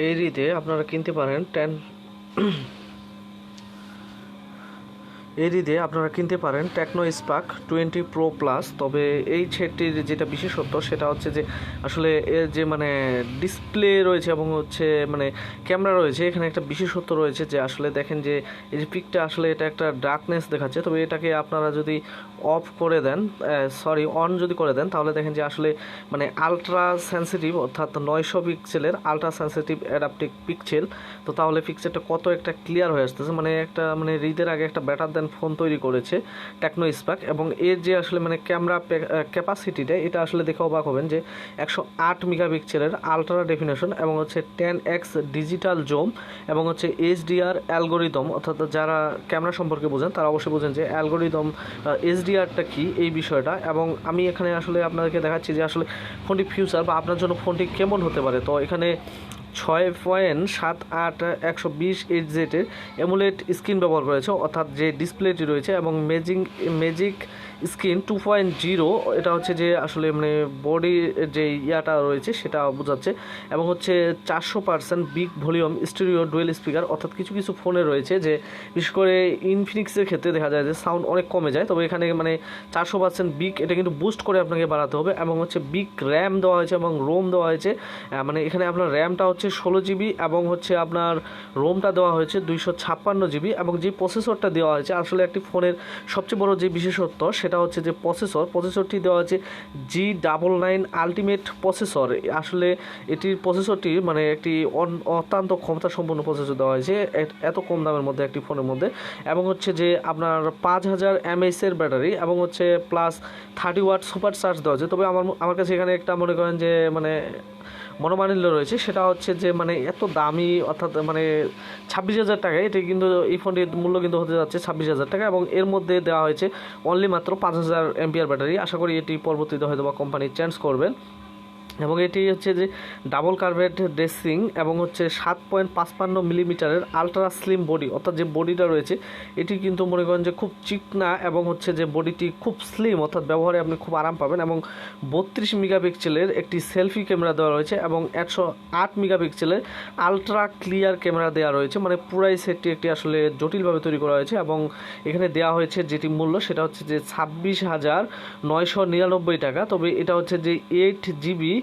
এই ঈদে আপনারা কিনতে পারেন টেকনো স্পার্ক 20 প্রো প্লাস। তবে এই সেটটির যেটা বিশেষত্ব সেটা হচ্ছে যে আসলে এর যে মানে ডিসপ্লে রয়েছে এবং হচ্ছে মানে ক্যামেরা রয়েছে, এখানে একটা বিশেষত্ব রয়েছে যে আসলে দেখেন যে এই যে পিকটা আসলে এটা একটা ডার্কনেস দেখাচ্ছে। তবে এটাকে আপনারা যদি অফ করে দেন, অন যদি করে দেন, তাহলে দেখেন যে আসলে মানে আলট্রা সেন্সিটিভ অর্থাৎ 900 পিক্সেলের আলট্রা সেন্সিটিভ অ্যাডাপটিভ পিক্সেল। তো তাহলে পিক্সেলটা কত একটা ক্লিয়ার হয়ে আসতেছে, মানে একটা মানে ঈদের আগে একটা বেটার দেন ফোন তৈরি করেছে টেকনো স্পার্ক। এবং এর যে আসলে মানে ক্যামেরা ক্যাপাসিটিটা এটা আসলে দেখে অবাক হবেন যে 108 মেগাপিক্সেলের আলট্রা ডেফিনেশন এবং হচ্ছে 10x ডিজিটাল জুম এবং হচ্ছে এইচডিআর অ্যালগোরিদম। অর্থাৎ যারা ক্যামেরা সম্পর্কে বোঝেন তারা অবশ্যই বোঝেন যে অ্যালগোরিদম এইচডিআরটা কি এই বিষয়টা। এবং আমি এখানে আসলে আপনাদেরকে দেখাচ্ছি যে আসলে ফোনটি ফিউচার বা আপনার জন্য ফোনটি কেমন হতে পারে। তো এখানে 6.78 120 এইচজেটের অ্যামোলেড স্ক্রিন ব্যবহার করেছে, অর্থাৎ যে ডিসপ্লেটি রয়েছে, এবং ম্যাজিক স্ক্রিন 2.0। এটা হচ্ছে যে আসলে মানে বডি যে ইয়াটা রয়েছে সেটা বোঝাচ্ছে। এবং হচ্ছে 400% big volume stereo dual speaker. অর্থাৎ কিছু কিছু ফোনে রয়েছে যে বিশেষ করে ইনফিনিক্সের ক্ষেত্রে দেখা যায় যে সাউন্ড অনেক কমে যায়, তবে এখানে মানে 400% বিগ, এটা কিন্তু বুস্ট করে আপনাকে বাড়াতে হবে। এবং হচ্ছে বিগ র্যাম দেওয়া হয়েছে এবং রোম দেওয়া হয়েছে। মানে এখানে আপনার র্যামটা হচ্ছে 16 জিবি এবং হচ্ছে আপনার রোমটা দেওয়া হয়েছে 256 জিবি। এবং যে প্রসেসরটা দেওয়া হয়েছে আসলে একটি ফোনের সবচেয়ে বড় যে বিশেষত্ব সেটা হচ্ছে যে প্রসেসরটি দেওয়া হয়েছে G99 আলটিমেট প্রসেসর। আসলে এটির প্রসেসরটি মানে একটি অত্যন্ত ক্ষমতা সম্পন্ন প্রসেসর দেওয়া হয়েছে এত কম দামের মধ্যে একটি ফোনের মধ্যে। এবং হচ্ছে যে আপনার 5000 mAh এর ব্যাটারি এবং হচ্ছে প্লাস 30 ওয়াট সুপার চার্জ দেওয়া হয়েছে। তবে আমার কাছে এখানে একটা মনে করেন যে মানে মনোমালিন্য রয়েছে, সেটা হচ্ছে যে মানে এত দামি, অর্থাৎ মানে 26,000 টাকায় এটি কিন্তু এই ফোনটির মূল্য কিন্তু হতে যাচ্ছে 26,000 টাকা। এবং এর মধ্যে দেওয়া হয়েছে অনলি মাত্র 5000 এমপিআর ব্যাটারি। আশা করি এটি পরবর্তীতে হয়তো বা কোম্পানি চেঞ্জ করবেন। এবং এটি হচ্ছে যে ডাবল কার্ভেট ড্রেসিং এবং হচ্ছে 7.55 মিলিমিটারের আলট্রা স্লিম বডি। অর্থাৎ যে বডিটা রয়েছে এটি কিন্তু মনে করেন যে খুব চিকনা এবং হচ্ছে যে বডিটি খুব স্লিম, অর্থাৎ ব্যবহারে আপনি খুব আরাম পাবেন। এবং 32 মেগাপিক্সেলের একটি সেলফি ক্যামেরা দেওয়া রয়েছে এবং 108 মেগাপিক্সেলের আলট্রা ক্লিয়ার ক্যামেরা দেওয়া রয়েছে। মানে পুরাই সেটটি একটি আসলে জটিলভাবে তৈরি করা হয়েছে। এবং এখানে দেওয়া হয়েছে যেটি মূল্য সেটা হচ্ছে যে 26,999 টাকা। তবে এটা হচ্ছে যে 8 জিবি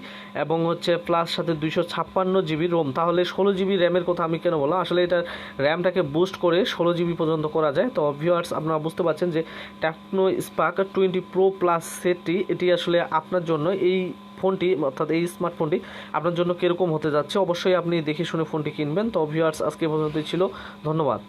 এবং হচ্ছে প্লাস সাথে 256 জিবি রোম। তাহলে 16 জিবি র্যামের কথা আমি কেন বললাম, আসলে এটা র্যামটাকে বুস্ট করে 16 জিবি পর্যন্ত করা যায়। তো ভিউয়ার্স, আপনারা বুঝতে পারছেন যে টেকনো স্পার্ক 20 প্রো প্লাস সেটটি এটি আসলে আপনার জন্য এই ফোনটি অর্থাৎ এই স্মার্টফোনটি আপনার জন্য কীরকম হতে যাচ্ছে, অবশ্যই আপনি দেখে শুনে ফোনটি কিনবেন। তো ভিউয়ার্স, আজকে পর্যন্তই ছিল, ধন্যবাদ।